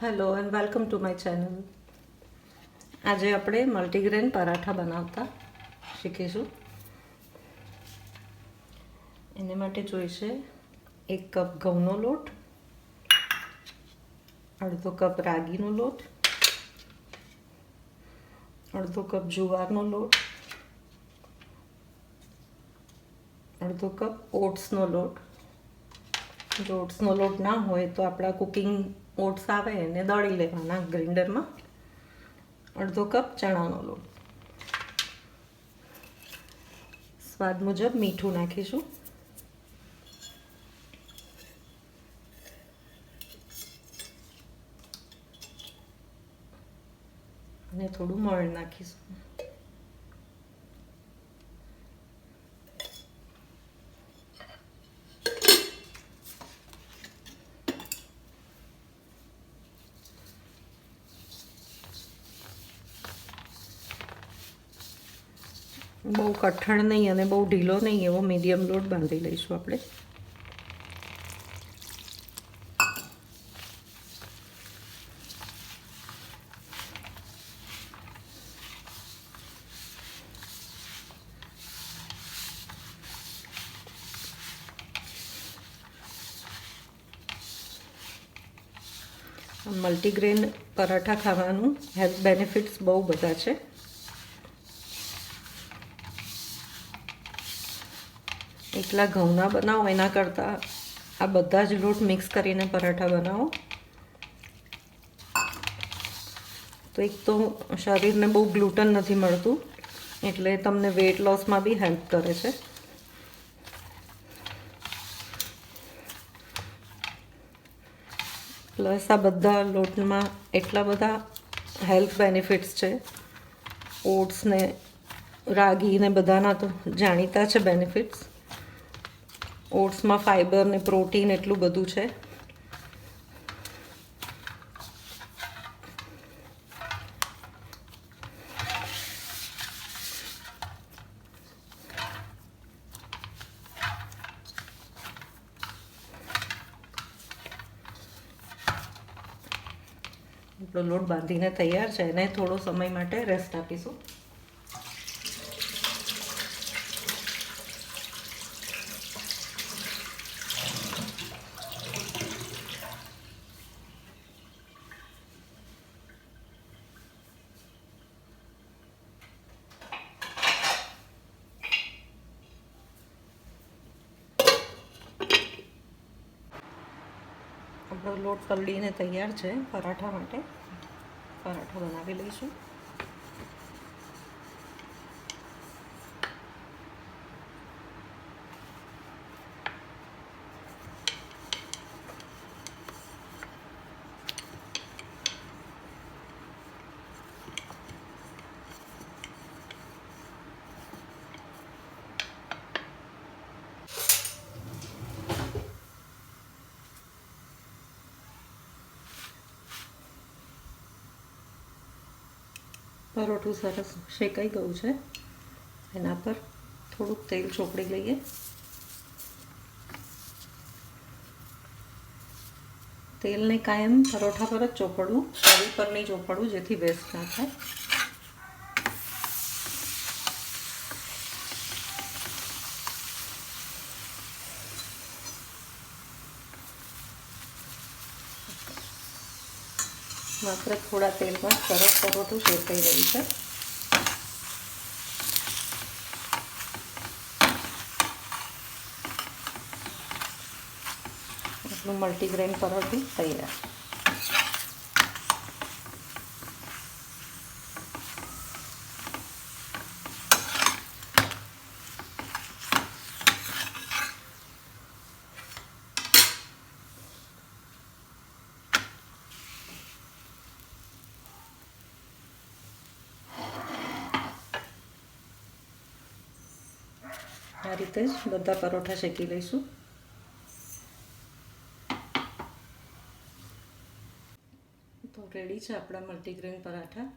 Hello and welcome to my channel. આજે આપણે multigrain paratha બનાવતા શીખીશું. એને માટે જોઈશે 1 કપ ઘઉંનો લોટ, અડધો કપ રાગીનો લોટ, અડધો કપ જુવારનો લોટ, અડધો કપ ઓટ્સનો લોટ. જો ઓટ્સનો લોટ ના હોય તો આપણા કુકિંગ ઓટ્સ આવે એને દળી લેવાના ગ્રાઇન્ડરમાં. અડધો કપ ચણાનો લોટ. સ્વાદ મુજબ મીઠું નાખીશું. અને થોડું મળ નાખીશું. બહુ કઠણ નહીં અને બહુ ઢીલો નહીં, એવો મીડિયમ લોટ બાંધી લઈશું આપણે. મલ્ટીગ્રેન પરાઠા ખાવાનું હેલ્થ બેનિફિટ્સ બહુ બધા છે. એકલા ઘઉંના બનાવો એના કરતાં આ બધા જ લોટ મિક્સ કરીને પરાઠા બનાવો તો એક તો શરીરને બહુ ગ્લુટન નથી મળતું, એટલે તમને વેઇટ લોસમાં બી હેલ્પ કરે છે. પ્લસ આ બધા લોટમાં એટલા બધા હેલ્થ બેનિફિટ્સ છે. ઓટ્સ ને રાગી ને બધાના તો જાણીતા છે બેનિફિટ્સ. ઓટ્સમાં ફાઈબર ને પ્રોટીન એટલું બધું છે. આપણો લોટ બાંધીને તૈયાર છે. એને થોડો સમય માટે રેસ્ટ આપીશું. આપણો લોટ પલળીને તૈયાર છે પરાઠા માટે. પરાઠા બનાવી લઈશું. પરોઠું સરસ શેકાઈ ગયું છે. એના પર થોડુંક તેલ ચોપડી લઈએ. તેલને કાયમ પરોઠા પર જ ચોપડવું, તવી પર નહીં ચોપડવું, જેથી વેસ્ટ ના થાય. માત્ર થોડા તેલમાં સરસ પરોઠું શેકાઈ રહ્યું છે. આપણું મલ્ટીગ્રેન પરોઠું તૈયાર. આ રીતે જ બધા પરોઠા શેકી લઈશું. તો રેડી છે આપણા મલ્ટીગ્રેન પરાઠા.